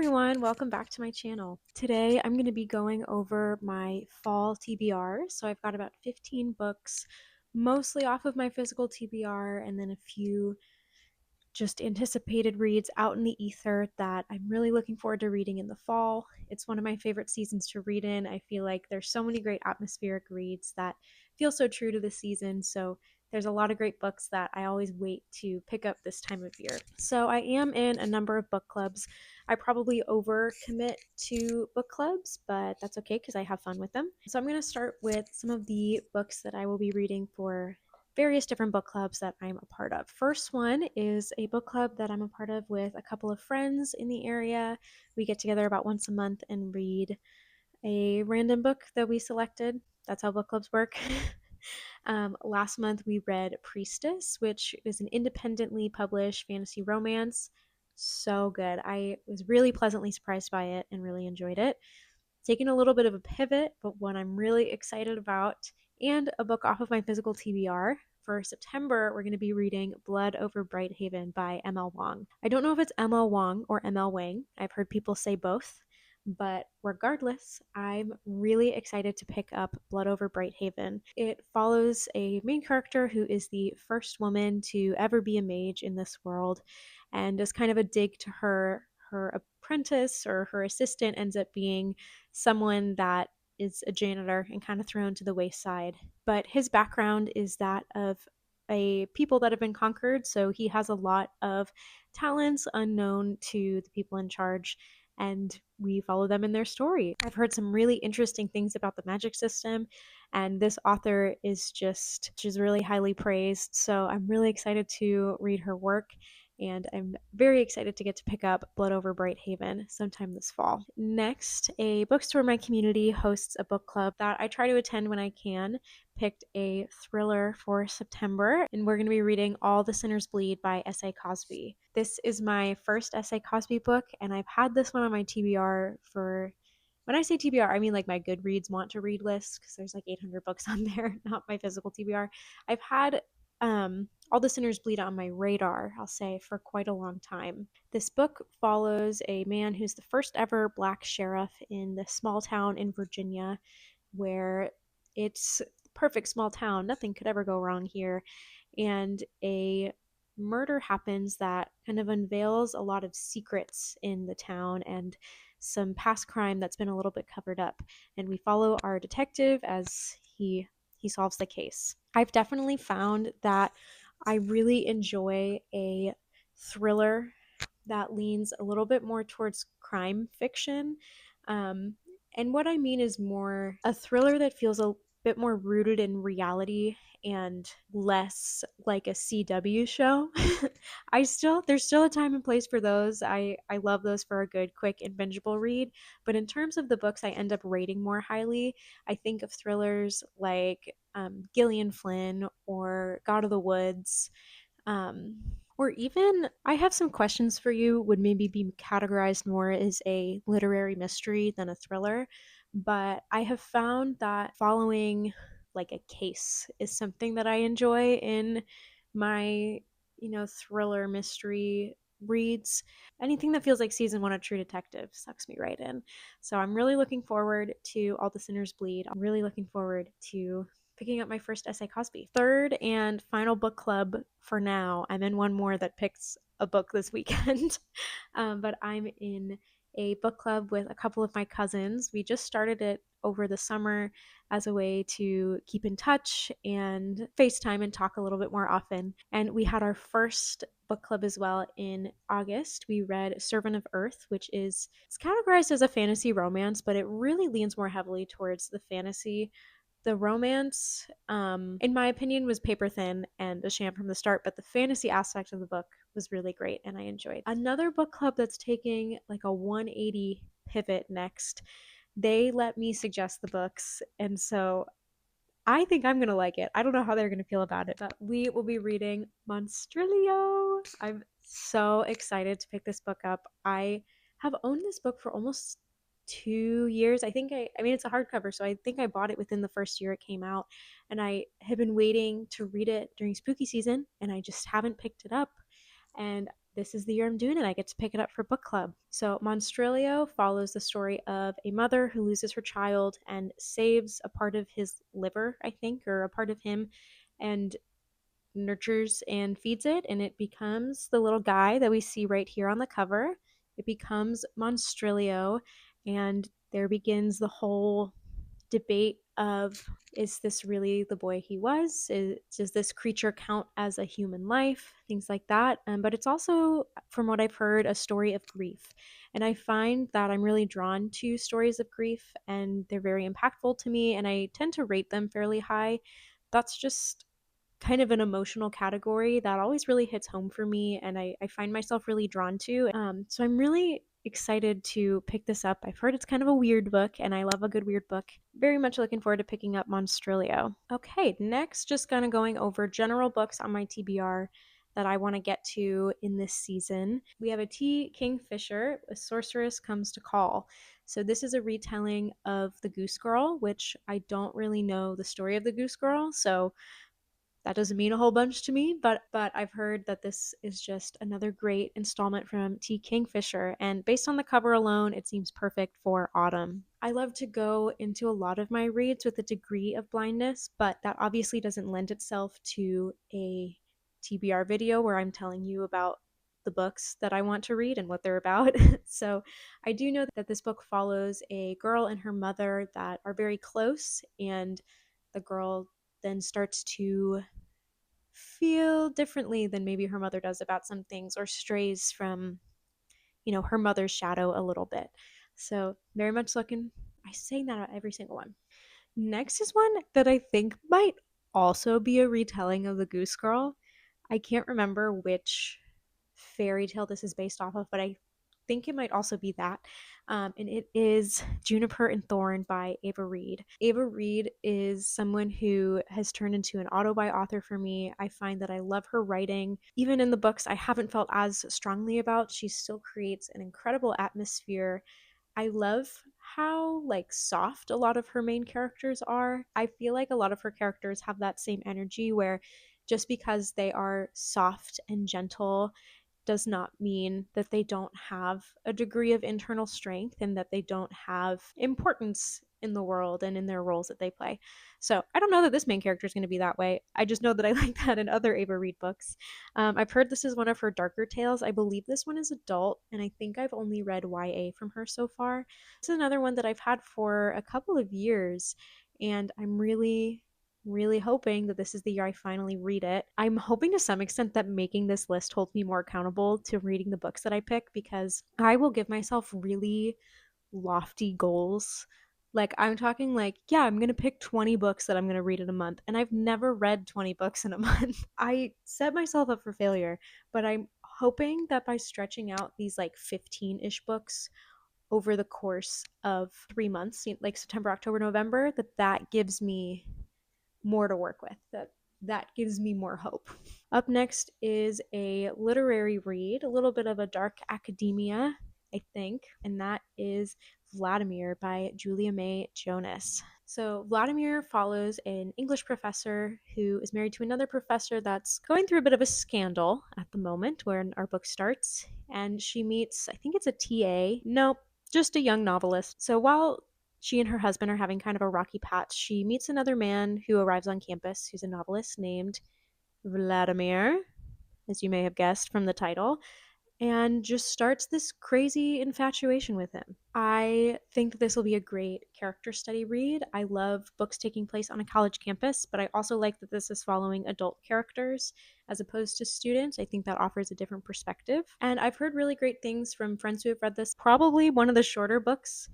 everyone, welcome back to my channel. Today I'm going to be going over my fall TBR. So I've got about 15 books, mostly off of my physical TBR, and then a few just anticipated reads out in the ether that I'm really looking forward to reading in the fall. It's one of my favorite seasons to read in. I feel like there's so many great atmospheric reads that feel so true to the season. So there's a lot of great books that I always wait to pick up this time of year. So I am in a number of book clubs. I probably overcommit to book clubs, but that's okay because I have fun with them. So I'm going to start with some of the books that I will be reading for various different book clubs that I'm a part of. First one is a book club that I'm a part of with a couple of friends in the area. We get together about once a month and read a random book that we selected. That's how book clubs work. Last month we read Priestess, which is an independently published fantasy romance. So good. I was really pleasantly surprised by it and really enjoyed it. Taking a little bit of a pivot, but one I'm really excited about, and a book off of my physical TBR. For September, we're going to be reading Blood Over Brighthaven by M.L. Wang. I don't know if it's M.L. Wang or M.L. Wang. I've heard people say both. But regardless, I'm really excited to pick up Blood Over Brighthaven. It follows a main character who is the first woman to ever be a mage in this world, and is kind of a dig to her apprentice or her assistant ends up being someone that is a janitor and kind of thrown to the wayside. But his background is that of a people that have been conquered, so he has a lot of talents unknown to the people in charge, and we follow them in their story. I've heard some really interesting things about the magic system, and this author is just, she's really highly praised, so I'm really excited to read her work, and I'm very excited to get to pick up Blood Over Brighthaven sometime this fall. Next, a bookstore in my community hosts a book club that I try to attend when I can. Picked a thriller for September, and we're going to be reading All the Sinners Bleed by S.A. Cosby. This is my first S.A. Cosby book, and I've had this one on my TBR for, when I say TBR, I mean like my Goodreads want to read list, because there's like 800 books on there, not my physical TBR. I've had All the Sinners Bleed on my radar, I'll say, for quite a long time. This book follows a man who's the first ever black sheriff in this small town in Virginia, where it's perfect small town. Nothing could ever go wrong here. And a murder happens that kind of unveils a lot of secrets in the town and some past crime that's been a little bit covered up. And we follow our detective as he solves the case. I've definitely found that I really enjoy a thriller that leans a little bit more towards crime fiction. Um, and what I mean is more a thriller that feels a bit more rooted in reality and less like a CW show. There's still a time and place for those. I love those for a good, quick, and bingeable read. But in terms of the books I end up rating more highly, I think of thrillers like Gillian Flynn or God of the Woods, um, or even I have some questions for you would maybe be categorized more as a literary mystery than a thriller. But I have found that following like a case is something that I enjoy in my, thriller mystery reads. Anything that feels like season one of True Detective sucks me right in. So I'm really looking forward to All the Sinners Bleed. I'm really looking forward to picking up my first S.A. Cosby. Third and final book club for now. I'm in one more that picks a book this weekend, but I'm in a book club with a couple of my cousins. We just started it over the summer as a way to keep in touch and FaceTime and talk a little bit more often. And we had our first book club as well in August. We read Servant of Earth, which is it's categorized as a fantasy romance, but it really leans more heavily towards the fantasy. The romance, in my opinion, was paper thin and a sham from the start, but the fantasy aspect of the book was really great and I enjoyed. Another book club that's taking like a 180 pivot next, they let me suggest the books, and so I think I'm gonna like it. I don't know how they're gonna feel about it, but we will be reading Monstrilio. I'm so excited to pick this book up. I have owned this book for almost 2 years. I mean, it's a hardcover, so I think I bought it within the first year it came out, and I have been waiting to read it during spooky season, and I just haven't picked it up. And this is the year I'm doing it. I get to pick it up for book club. So Monstrilio follows the story of a mother who loses her child and saves a part of his liver, I think, or a part of him, and nurtures and feeds it, and it becomes the little guy that we see right here on the cover. It becomes Monstrilio, and there begins the whole debate of, is this really the boy he was? Does this creature count as a human life? Things like that. But it's also, from what I've heard, a story of grief. And I find that I'm really drawn to stories of grief, and they're very impactful to me, and I tend to rate them fairly high. That's just kind of an emotional category that always really hits home for me, and I find myself really drawn to. So I'm really excited to pick this up. I've heard it's kind of a weird book, and I love a good weird book. Very much looking forward to picking up Monstrilio. Okay, next, just kind of going over general books on my TBR that I want to get to in this season. We have a T. Kingfisher, A Sorceress Comes to Call. So this is a retelling of The Goose Girl, which I don't really know the story of The Goose Girl, so that doesn't mean a whole bunch to me, but I've heard that this is just another great installment from T. Kingfisher, and based on the cover alone, it seems perfect for autumn. I love to go into a lot of my reads with a degree of blindness, but that obviously doesn't lend itself to a TBR video where I'm telling you about the books that I want to read and what they're about. So I do know that this book follows a girl and her mother that are very close, and the girl then starts to feel differently than maybe her mother does about some things, or strays from, her mother's shadow a little bit. So very much looking, I say that about every single one. Next is one that I think might also be a retelling of The Goose Girl. I can't remember which fairy tale this is based off of, but I think it might also be that. And it is Juniper and Thorn by Ava Reed. Ava Reed is someone who has turned into an auto-buy author for me. I find that I love her writing. Even in the books I haven't felt as strongly about, she still creates an incredible atmosphere. I love how soft a lot of her main characters are. I feel like a lot of her characters have that same energy where just because they are soft and gentle does not mean that they don't have a degree of internal strength and that they don't have importance in the world and in their roles that they play. So I don't know that this main character is going to be that way. I just know that I like that in other Ava Reed books. I've heard this is one of her darker tales. I believe this one is adult, and I think I've only read YA from her so far. This is another one that I've had for a couple of years, and I'm really hoping that this is the year I finally read it. I'm hoping to some extent that making this list holds me more accountable to reading the books that I pick, because I will give myself really lofty goals. I'm talking yeah, I'm going to pick 20 books that I'm going to read in a month, and I've never read 20 books in a month. I set myself up for failure, but I'm hoping that by stretching out these 15-ish books over the course of 3 months, like September, October, November, that gives me more to work with. That gives me more hope. Up next is a literary read, a little bit of a dark academia, I think, and that is Vladimir by Julia May Jonas. So, Vladimir follows an English professor who is married to another professor that's going through a bit of a scandal at the moment when our book starts. And she meets, I think it's a TA. Nope, just a young novelist. So, while she and her husband are having kind of a rocky patch, she meets another man who arrives on campus who's a novelist named Vladimir, as you may have guessed from the title, and just starts this crazy infatuation with him. I think that this will be a great character study read. I love books taking place on a college campus, but I also like that this is following adult characters as opposed to students. I think that offers a different perspective. And I've heard really great things from friends who have read this. Probably one of the shorter books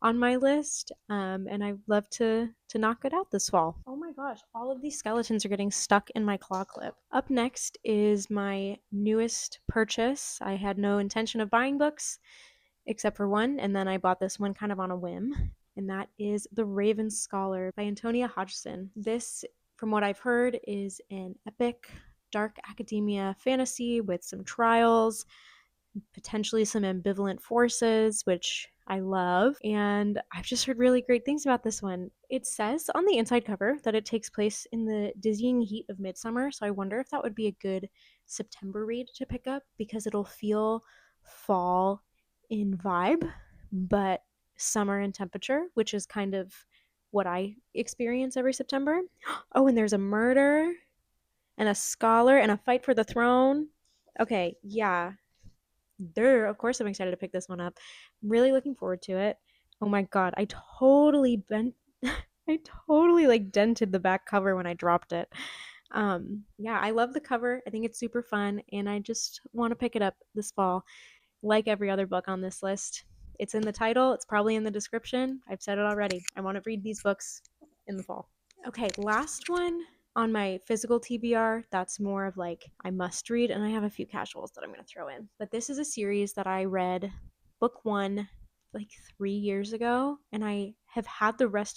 on my list, and I'd love to knock it out this fall. Oh my gosh, all of these skeletons are getting stuck in my claw clip. Up next is my newest purchase. I had no intention of buying books except for one, and then I bought this one kind of on a whim, and that is The Raven Scholar by Antonia Hodgson. This, from what I've heard, is an epic dark academia fantasy with some trials, potentially some ambivalent forces, which I love. And I've just heard really great things about this one. It says on the inside cover that it takes place in the dizzying heat of midsummer, so I wonder if that would be a good September read to pick up because it'll feel fall in vibe, but summer in temperature, which is kind of what I experience every September. Oh, and there's a murder and a scholar and a fight for the throne. Okay, yeah. Of course I'm excited to pick this one up. I'm really looking forward to it. Oh my god, I totally bent I totally like dented the back cover when I dropped it. Yeah, I love the cover. I think it's super fun and I just want to pick it up this fall like every other book on this list. It's in the title, it's probably in the description. I've said it already. I want to read these books in the fall. Okay, last one on my physical TBR, that's more of like I must read, and I have a few casuals that I'm going to throw in. But this is a series that I read book one like 3 years ago, and I have had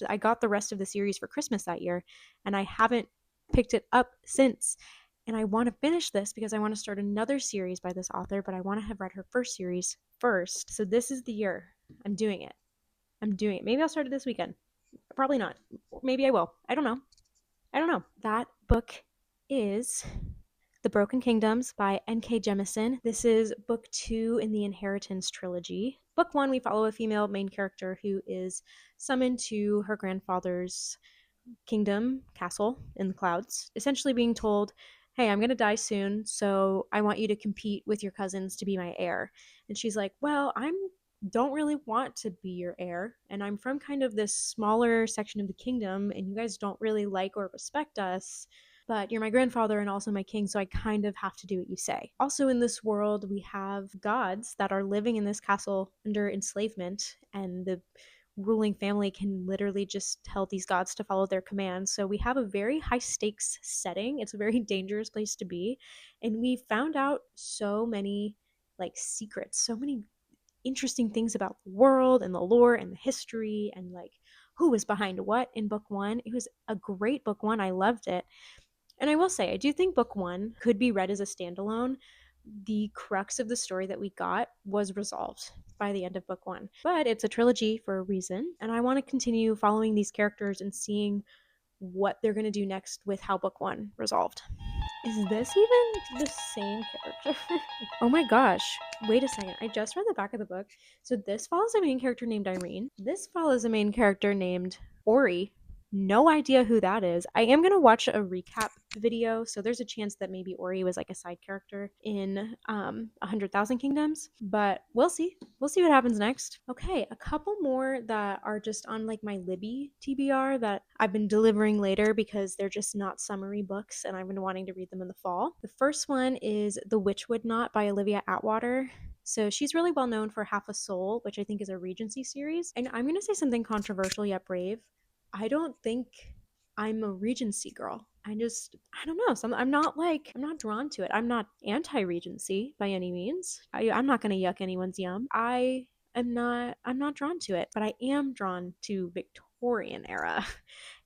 I got the rest of the series for Christmas that year, and I haven't picked it up since. And I want to finish this because I want to start another series by this author, but I want to have read her first series first. So this is the year. I'm doing it. I'm doing it. Maybe I'll start it this weekend. Probably not. Maybe I will. I don't know. I don't know. That book is The Broken Kingdoms by N.K. Jemisin. This is book 2 in the Inheritance trilogy. Book 1, we follow a female main character who is summoned to her grandfather's kingdom, castle in the clouds, essentially being told, hey, I'm going to die soon, so I want you to compete with your cousins to be my heir. And she's like, well, I don't really want to be your heir, and I'm from kind of this smaller section of the kingdom, and you guys don't really like or respect us, but you're my grandfather and also my king, so I kind of have to do what you say. Also, in this world, we have gods that are living in this castle under enslavement, and the ruling family can literally just tell these gods to follow their commands. So we have a very high stakes setting. It's a very dangerous place to be. And we found out so many like secrets, so many interesting things about the world and the lore and the history and like who was behind what in book one. It was a great book one. I loved it. And I will say, I do think book one could be read as a standalone. The crux of the story that we got was resolved by the end of book one. But it's a trilogy for a reason, and I want to continue following these characters and seeing what they're going to do next with how book one resolved. Is this even the same character? Oh my gosh. Wait a second. I just read the back of the book. So this follows a main character named Irene. This follows a main character named Ori. No idea who that is. I am going to watch a recap video, so there's a chance that maybe Ori was like a side character in 100,000 Kingdoms, but we'll see. We'll see what happens next. Okay, a couple more that are just on like my Libby TBR that I've been delivering later because they're just not summary books and I've been wanting to read them in the fall. The first one is The Witchwood Knot by Olivia Atwater. So she's really well known for Half a Soul, which I think is a Regency series. And I'm going to say something controversial yet brave. I don't think I'm a Regency girl. I don't know. I'm not drawn to it. I'm not anti Regency by any means. I'm not going to yuck anyone's yum. I'm not drawn to it, but I am drawn to Victorian era.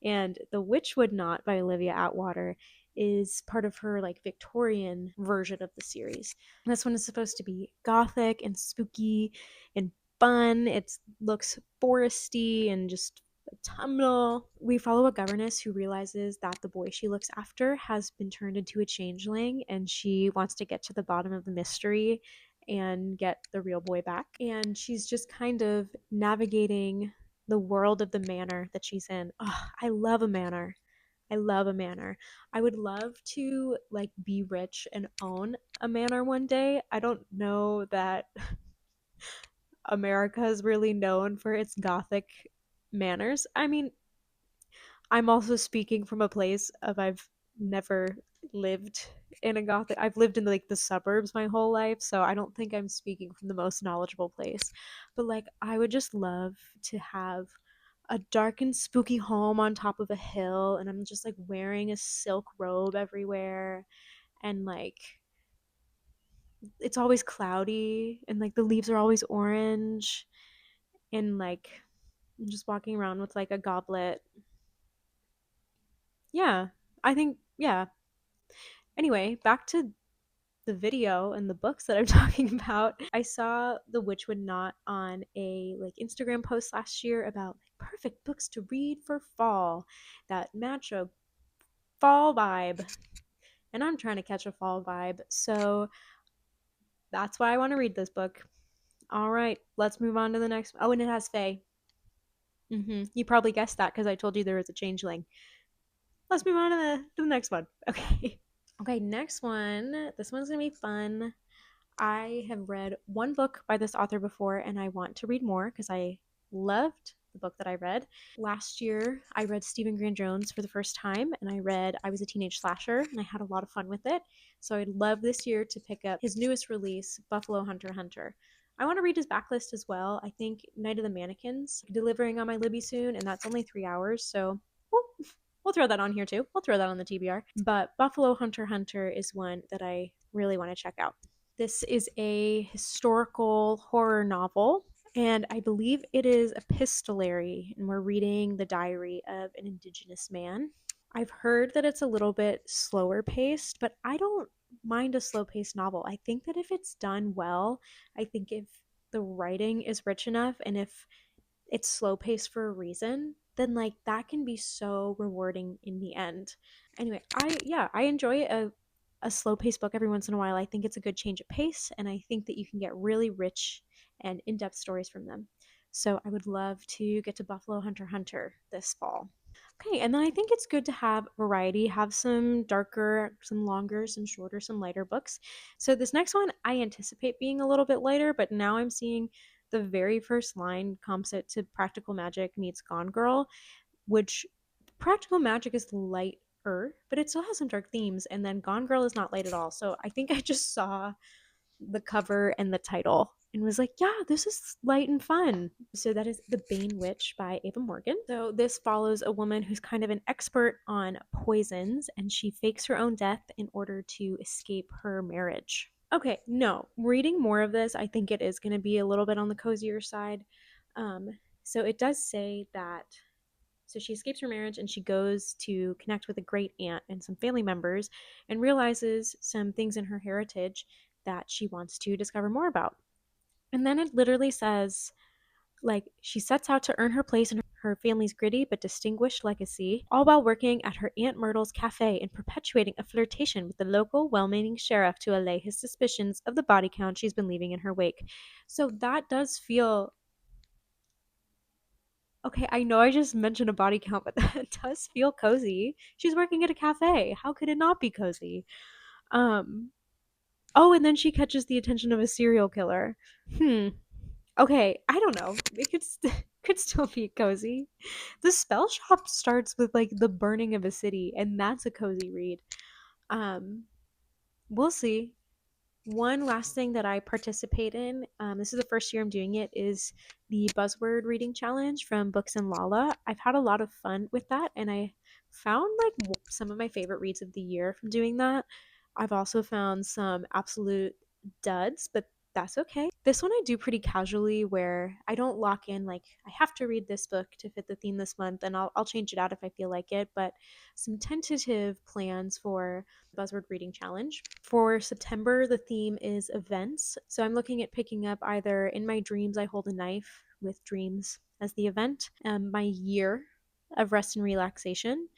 And The Witchwood Knot by Olivia Atwater is part of her like Victorian version of the series. This one is supposed to be gothic and spooky and fun. It looks foresty and just autumnal. We follow a governess who realizes that the boy she looks after has been turned into a changeling and she wants to get to the bottom of the mystery and get the real boy back. And she's just kind of navigating the world of the manor that she's in. Oh, I love a manor. I love a manor. I would love to like be rich and own a manor one day. I don't know that America is really known for its gothic manners. I mean, I'm also speaking from a place of I've never lived in a gothic. I've lived in like the suburbs my whole life, so I don't think I'm speaking from the most knowledgeable place. But like I would just love to have a dark and spooky home on top of a hill and I'm just like wearing a silk robe everywhere and like it's always cloudy and like the leaves are always orange and like I'm just walking around with like a goblet. Yeah, I think, yeah. Anyway, back to the video and the books that I'm talking about. I saw The Witchwood Knot on a like Instagram post last year about like perfect books to read for fall that match a fall vibe. And I'm trying to catch a fall vibe. So that's why I want to read this book. All right, let's move on to the next. Oh, and it has Faye. You probably guessed that because I told you there was a changeling. Let's move on to the next one. Okay. Okay, next one. This one's going to be fun. I have read one book by this author before, and I want to read more because I loved the book that I read. Last year, I read Stephen Grant Jones for the first time, and I read I Was a Teenage Slasher, and I had a lot of fun with it. So I'd love this year to pick up his newest release, Buffalo Hunter Hunter. I want to read his backlist as well. I think Night of the Mannequins delivering on my Libby soon, and that's only 3 hours, so we'll throw that on here too. We'll throw that on the TBR. But Buffalo Hunter Hunter is one that I really want to check out. This is a historical horror novel, and I believe it is epistolary, and we're reading the diary of an Indigenous man. I've heard that it's a little bit slower paced, but I don't mind a slow paced novel. I think that if it's done well, I think if the writing is rich enough and if it's slow paced for a reason, then like that can be so rewarding in the end. Anyway, I enjoy a slow paced book every once in a while. I think it's a good change of pace, and I think that you can get really rich and in depth stories from them. So I would love to get to Buffalo Hunter Hunter this fall. Okay, and then I think it's good to have variety, have some darker, some longer, some shorter, some lighter books. So this next one I anticipate being a little bit lighter, but now I'm seeing the very first line comps it to Practical Magic meets Gone Girl, which Practical Magic is lighter, but it still has some dark themes, and then Gone Girl is not light at all. So I think I just saw the cover and the title and was like, yeah, this is light and fun. So that is The Bane Witch by Ava Morgan. So this follows a woman who's kind of an expert on poisons, and she fakes her own death in order to escape her marriage. Okay, no, reading more of this, I think it is going to be a little bit on the cozier side. Um, so it does say that so she escapes her marriage and she goes to connect with a great aunt and some family members and realizes some things in her heritage that she wants to discover more about. And then it literally says, like, she sets out to earn her place in her family's gritty but distinguished legacy, all while working at her Aunt Myrtle's cafe and perpetuating a flirtation with the local, well meaning sheriff to allay his suspicions of the body count she's been leaving in her wake. So that does feel okay, I know I just mentioned a body count, but that does feel cozy. She's working at a cafe. How could it not be cozy? Um, oh, and then she catches the attention of a serial killer. Hmm. Okay, I don't know. It could still be cozy. The spell shop starts with like the burning of a city, and that's a cozy read. Um, we'll see. One last thing that I participate in, this is the first year I'm doing it, is the Buzzword Reading Challenge from Books and Lala. I've had a lot of fun with that, and I found like some of my favorite reads of the year from doing that. I've also found some absolute duds, but that's okay. This one I do pretty casually where I don't lock in like I have to read this book to fit the theme this month, and I'll change it out if I feel like it, but some tentative plans for Buzzword Reading Challenge. For September, the theme is events. So I'm looking at picking up either In My Dreams I Hold a Knife with Dreams as the event, my year of rest and relaxation,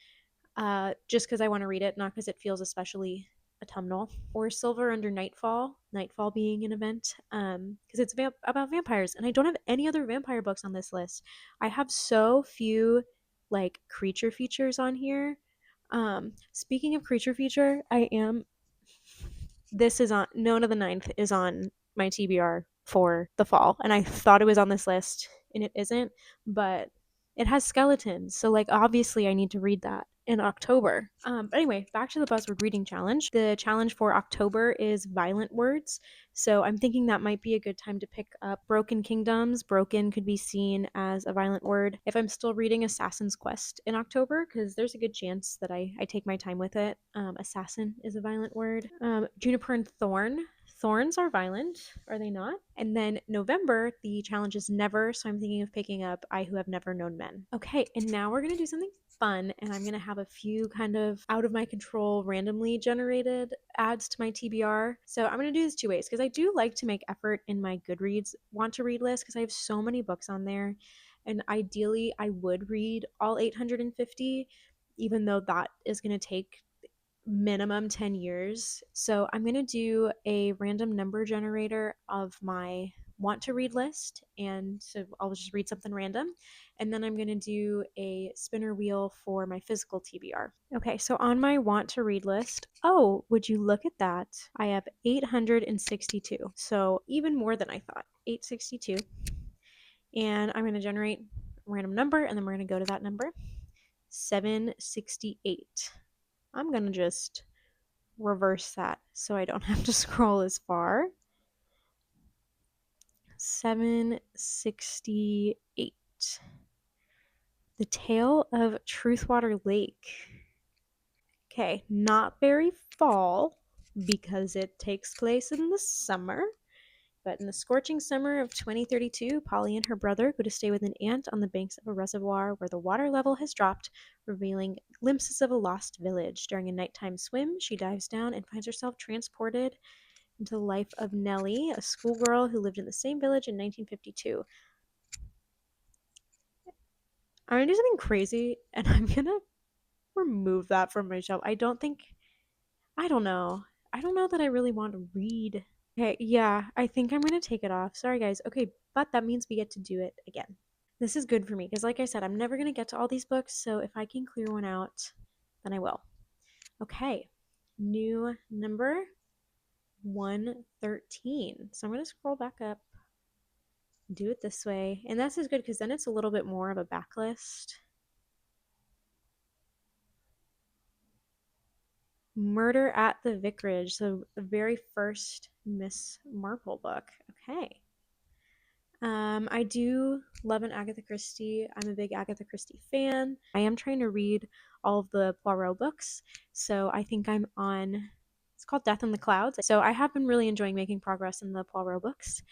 just because I want to read it, not because it feels especially autumnal, or Silver Under Nightfall, Nightfall being an event, because it's about vampires, and I don't have any other vampire books on this list. I have so few like creature features on here. Speaking of creature feature, I am this is on Nona the Ninth is on my TBR for the fall, and I thought it was on this list, and it isn't, but it has skeletons, so like obviously I need to read that in October. But anyway, back to the Buzzword Reading Challenge. The challenge for October is violent words, so I'm thinking that might be a good time to pick up Broken Kingdoms. Broken could be seen as a violent word if I'm still reading Assassin's Quest in October, because there's a good chance that I take my time with it. Assassin is a violent word. Juniper and Thorn. Thorns are violent, are they not? And then November, the challenge is Never, so I'm thinking of picking up I Who Have Never Known Men. Okay, and now we're gonna do something fun, and I'm gonna have a few kind of out of my control, randomly generated adds to my TBR. So I'm gonna do this two ways because I do like to make effort in my Goodreads want to read list because I have so many books on there. And ideally, I would read all 850, even though that is going to take minimum 10 years. So I'm going to do a random number generator of my want to read list. And so I'll just read something random. And then I'm going to do a spinner wheel for my physical TBR. Okay, so on my want to read list, oh, would you look at that? I have 862. So even more than I thought. 862. And I'm going to generate a random number, and then we're going to go to that number. 768. I'm going to just reverse that so I don't have to scroll as far. 768. The Tale of Truthwater Lake. Okay, not very fall because it takes place in the summer. But in the scorching summer of 2032, Polly and her brother go to stay with an aunt on the banks of a reservoir where the water level has dropped, revealing glimpses of a lost village. During a nighttime swim, she dives down and finds herself transported into the life of Nellie, a schoolgirl who lived in the same village in 1952. I'm gonna do something crazy and I'm gonna remove that from my shelf. I don't know. I don't know that I really want to read. Okay, yeah, I think I'm gonna take it off. Sorry, guys. Okay, but that means we get to do it again. This is good for me because, like I said, I'm never gonna get to all these books, so if I can clear one out, then I will. Okay, new number 113. So I'm gonna scroll back up, do it this way, and this is good because then it's a little bit more of a backlist. Murder at the Vicarage, so the very first Miss Marple book. Okay. I do love an Agatha Christie. I'm a big Agatha Christie fan. I am trying to read all of the Poirot books, so I think I'm on. It's called Death in the Clouds. So I have been really enjoying making progress in the Poirot books.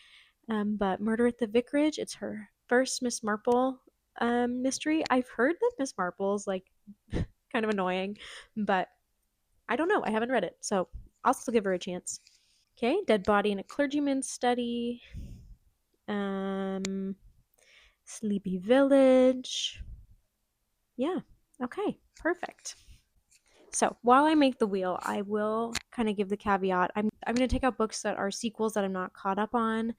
But Murder at the Vicarage, it's her first Miss Marple mystery. I've heard that Miss Marple's like kind of annoying, but I don't know. I haven't read it, so I'll still give her a chance. Okay, Dead Body in a Clergyman's Study. Um, Sleepy Village. Yeah. Okay. Perfect. So while I make the wheel, I will kind of give the caveat. I'm going to take out books that are sequels that I'm not caught up on.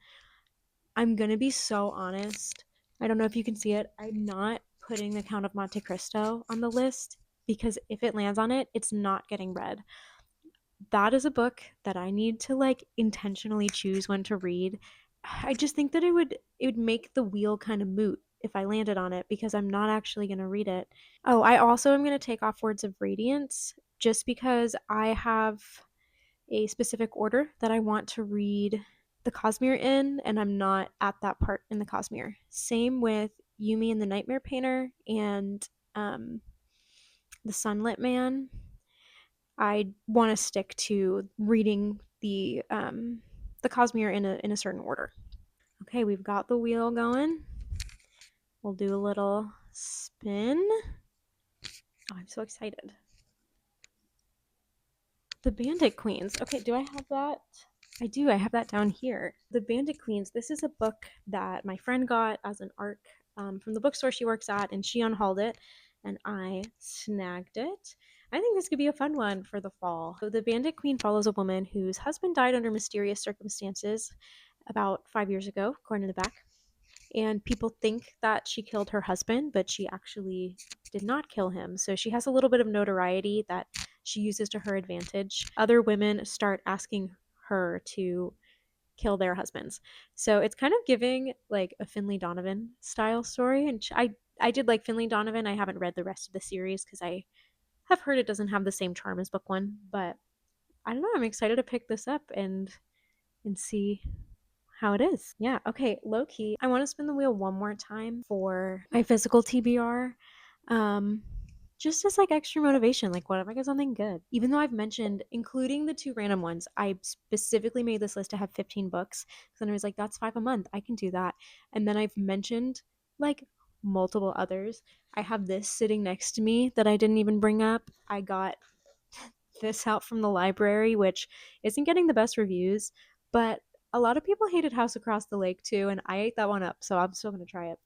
I'm going to be so honest. I don't know if you can see it. I'm not putting The Count of Monte Cristo on the list because if it lands on it, it's not getting read. That is a book that I need to like intentionally choose when to read. I just think that it would make the wheel kind of moot if I landed on it because I'm not actually going to read it. Oh, I also am going to take off Words of Radiance just because I have a specific order that I want to read the Cosmere in, and I'm not at that part in the Cosmere. Same with Yumi and the Nightmare Painter and um, the Sunlit Man. I want to stick to reading the Cosmere in a certain order. Okay, we've got the wheel going. We'll do a little spin. Oh, I'm so excited. The Bandit Queens. Okay, do I have that? I do. I have that down here. The Bandit Queens. This is a book that my friend got as an ARC from the bookstore she works at, and she unhauled it, and I snagged it. I think this could be a fun one for the fall. So the Bandit Queen follows a woman whose husband died under mysterious circumstances about 5 years ago, according to the back. And people think that she killed her husband, but she actually did not kill him. So she has a little bit of notoriety that she uses to her advantage. Other women start asking her to kill their husbands. So it's kind of giving like a Finley Donovan style story. And I did like Finley Donovan. I haven't read the rest of the series because I have heard it doesn't have the same charm as book one. But I don't know. I'm excited to pick this up and see how it is. Yeah. Okay. Low key. I want to spin the wheel one more time for my physical TBR. Um, just as like extra motivation. Like, what if I get something good? Even though I've mentioned, including the two random ones, I specifically made this list to have 15 books. So then I was like, that's 5 a month. I can do that. And then I've mentioned like multiple others. I have this sitting next to me that I didn't even bring up. I got this out from the library, which isn't getting the best reviews, but a lot of people hated House Across the Lake too, and I ate that one up, so I'm still gonna try it.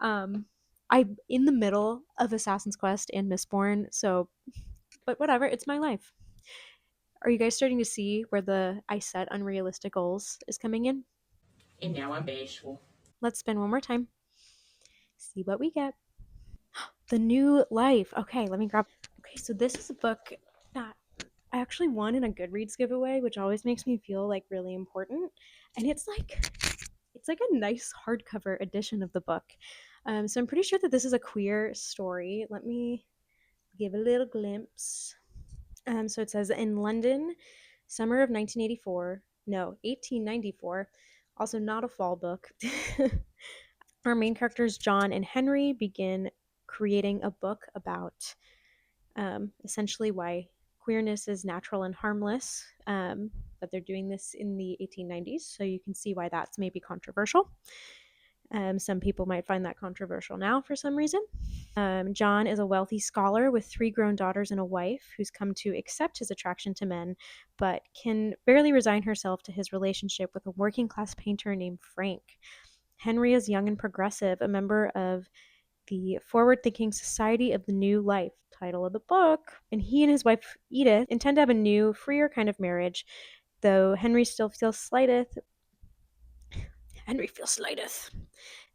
Um, I'm in the middle of Assassin's Quest and Mistborn, so but whatever, it's my life. Are you guys starting to see where the I set unrealistic goals is coming in? And now I'm bashful. Let's spin one more time. See what we get. The New Life. Okay, let me grab. Okay, so this is a book that I actually won in a Goodreads giveaway, which always makes me feel like really important. And it's like a nice hardcover edition of the book. So I'm pretty sure that this is a queer story. Let me give a little glimpse. So it says in London, summer of 1984. No, 1894. Also, not a fall book. Our main characters, John and Henry, begin creating a book about essentially why queerness is natural and harmless. But they're doing this in the 1890s, so you can see why that's maybe controversial. Some people might find that controversial now for some reason. John is a wealthy scholar with 3 grown daughters and a wife who's come to accept his attraction to men, but can barely resign herself to his relationship with a working class painter named Frank. Henry is young and progressive, a member of the Forward Thinking Society of the New Life, title of the book. And he and his wife Edith intend to have a new, freer kind of marriage, though Henry still feels slighted. Henry feels slighted.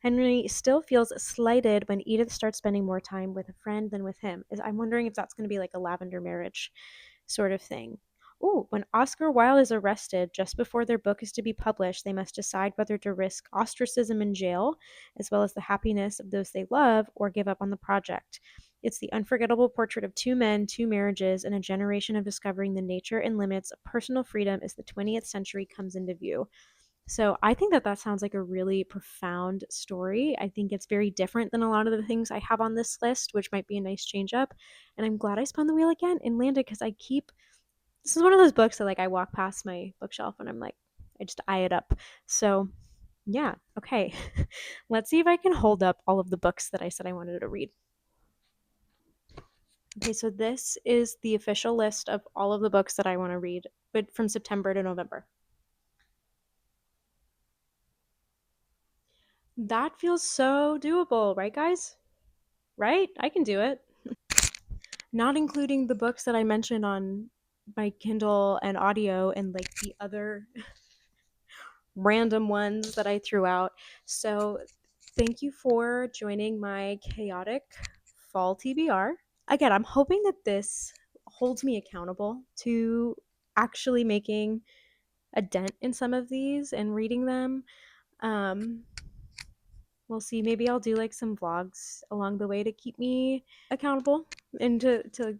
Henry still feels slighted when Edith starts spending more time with a friend than with him. I'm wondering if that's going to be like a lavender marriage sort of thing. Ooh, when Oscar Wilde is arrested just before their book is to be published, they must decide whether to risk ostracism in jail, as well as the happiness of those they love, or give up on the project. It's the unforgettable portrait of 2 men, 2 marriages, and a generation of discovering the nature and limits of personal freedom as the 20th century comes into view. So I think that that sounds like a really profound story. I think it's very different than a lot of the things I have on this list, which might be a nice change up. And I'm glad I spun the wheel again and landed because I keep this is one of those books that like I walk past my bookshelf and I'm like I just eye it up. So yeah, okay. Let's see if I can hold up all of the books that I said I wanted to read. Okay, so this is the official list of all of the books that I want to read, but from September to November. That feels so doable, right, guys? Right? I can do it. Not including the books that I mentioned on my Kindle and audio and like the other random ones that I threw out. So, thank you for joining my chaotic fall TBR. Again, I'm hoping that this holds me accountable to actually making a dent in some of these and reading them. Um, we'll see. Maybe I'll do like some vlogs along the way to keep me accountable and to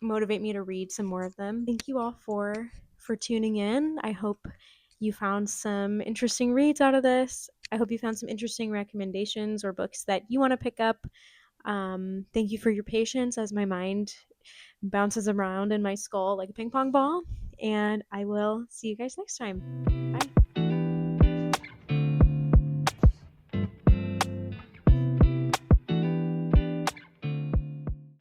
motivate me to read some more of them. Thank you all for tuning in. I hope you found some interesting reads out of this. I hope you found some interesting recommendations or books that you want to pick up. Thank you for your patience as my mind bounces around in my skull like a ping pong ball. And I will see you guys next time. Bye.